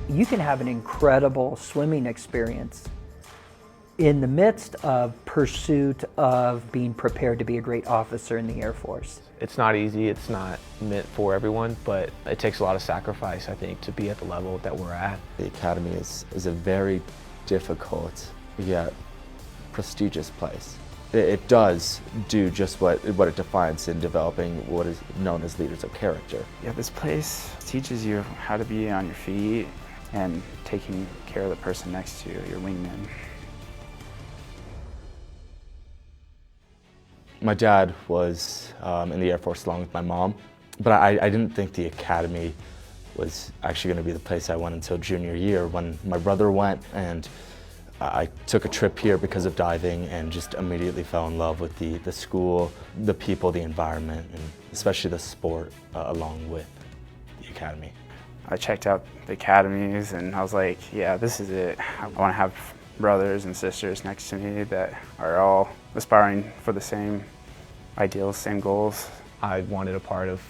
You can have an incredible swimming experience in the midst of pursuit of being prepared to be a great officer in the Air Force. It's not easy, it's not meant for everyone, but it takes a lot of sacrifice, I think, to be at the level that we're at. The Academy is a very difficult yet prestigious place. It does do just what it defines in developing what is known as leaders of character. Yeah, this place teaches you how to be on your feet and taking care of the person next to you, your wingman. My dad was in the Air Force along with my mom, but I didn't think the Academy was actually going to be the place I went until junior year when my brother went, and I took a trip here because of diving and just immediately fell in love with the school, the people, the environment, and especially the sport along with the Academy. I checked out the academies and I was like, yeah, this is it. I want to have brothers and sisters next to me that are all aspiring for the same ideals, same goals. I wanted a part of,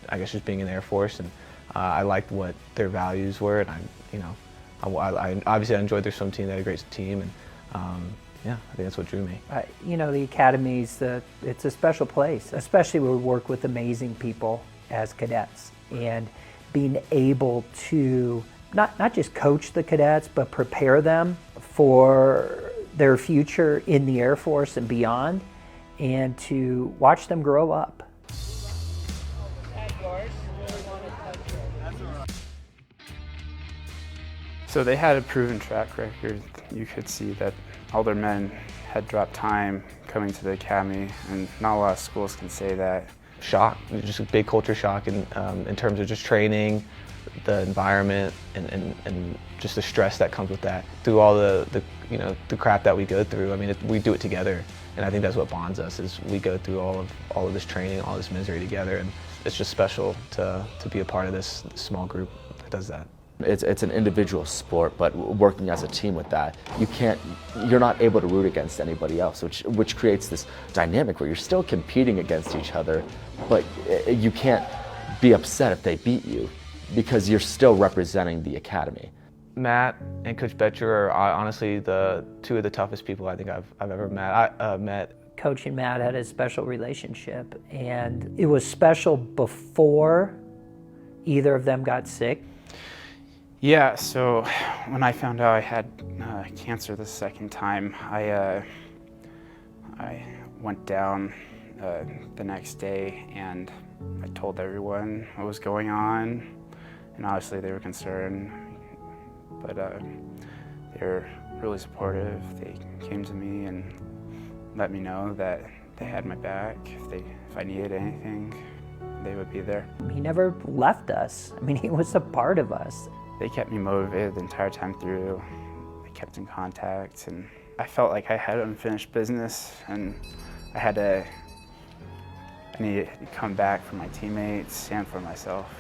I guess, just being in the Air Force, and I liked what their values were, and I obviously I enjoyed their swim team. They had a great team, and yeah, I think that's what drew me. The Academy's it's a special place, especially when we work with amazing people as cadets, and being able to not just coach the cadets, but prepare them for their future in the Air Force and beyond, and to watch them grow up. So they had a proven track record. You could see that all their men had dropped time coming to the Academy, and not a lot of schools can say that. Shock, just a big culture shock in terms of just training, the environment, and just the stress that comes with that. Through all the crap that we go through, I mean, we do it together, and I think that's what bonds us, is we go through all of this training, all this misery together, and it's just special to be a part of this small group that does that. It's an individual sport, but working as a team with that, you're not able to root against anybody else, which creates this dynamic where you're still competing against each other, but you can't be upset if they beat you because you're still representing the Academy. Matt and Coach Betcher are honestly the two of the toughest people I think I've ever met. Coach and Matt had a special relationship, and it was special before either of them got sick. Yeah, so when I found out I had cancer the second time, I went down the next day and I told everyone what was going on, and obviously they were concerned, but they were really supportive. They came to me and let me know that they had my back. If I needed anything, they would be there. He never left us. I mean, he was a part of us. They kept me motivated the entire time through. They kept in contact, and I felt like I had unfinished business, and I needed to come back for my teammates and for myself.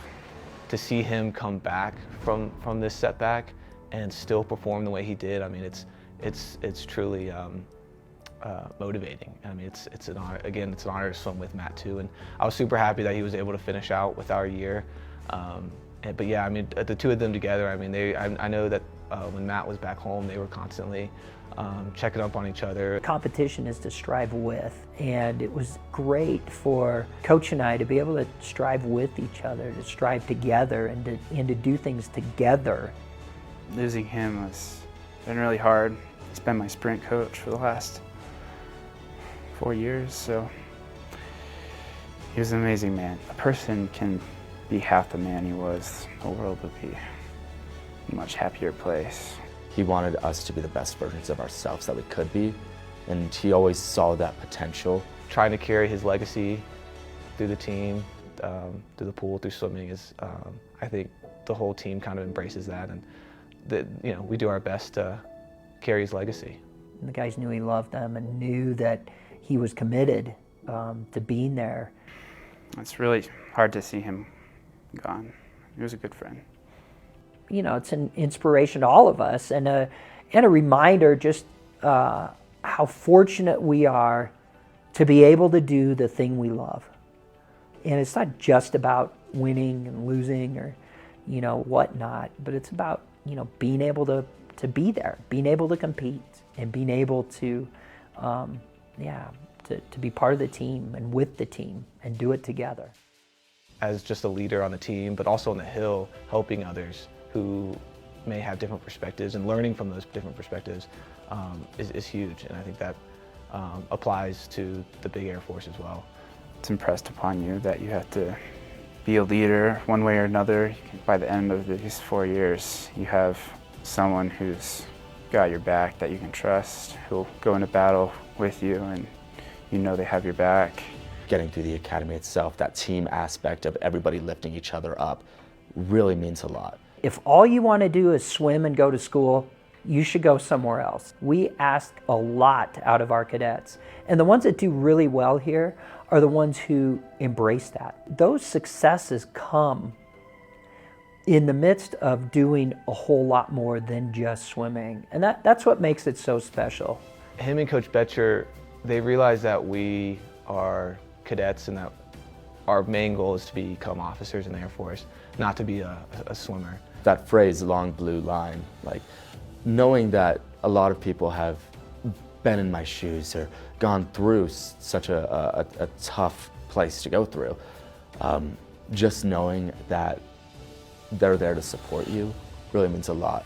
To see him come back from this setback and still perform the way he did, I mean, it's truly motivating. I mean, it's an honor. Again, it's an honor to swim with Matt too, and I was super happy that he was able to finish out with our year. But yeah, I mean, the two of them together, I mean, I know that when Matt was back home, they were constantly checking up on each other. Competition is to strive with, and it was great for Coach and I to be able to strive with each other, to strive together, and to do things together. Losing him has been really hard. He's been my sprint coach for the last 4 years, so he was an amazing man. A person can be half the man he was, the world would be a much happier place. He wanted us to be the best versions of ourselves that we could be, and he always saw that potential. Trying to carry his legacy through the team, through the pool, through swimming is, I think the whole team kind of embraces that, and we do our best to carry his legacy. The guys knew he loved them and knew that he was committed to being there. It's really hard to see him gone. He was a good friend. It's an inspiration to all of us, and a reminder just how fortunate we are to be able to do the thing we love. And it's not just about winning and losing, or whatnot. But it's about, being able to be there, being able to compete, and being able to, to be part of the team and with the team and do it together. As just a leader on the team, but also on the hill, helping others who may have different perspectives, and learning from those different perspectives is huge. And I think that applies to the big Air Force as well. It's impressed upon you that you have to be a leader one way or another. By the end of these 4 years, you have someone who's got your back, that you can trust, who'll go into battle with you, and they have your back. Getting through the academy itself, that team aspect of everybody lifting each other up really means a lot. If all you want to do is swim and go to school, you should go somewhere else. We ask a lot out of our cadets, and the ones that do really well here are the ones who embrace that. Those successes come in the midst of doing a whole lot more than just swimming, and that's what makes it so special. Him and Coach Betcher, they realize that we are cadets and that our main goal is to become officers in the Air Force, not to be a swimmer. That phrase, long blue line, like knowing that a lot of people have been in my shoes or gone through such a tough place to go through, just knowing that they're there to support you really means a lot.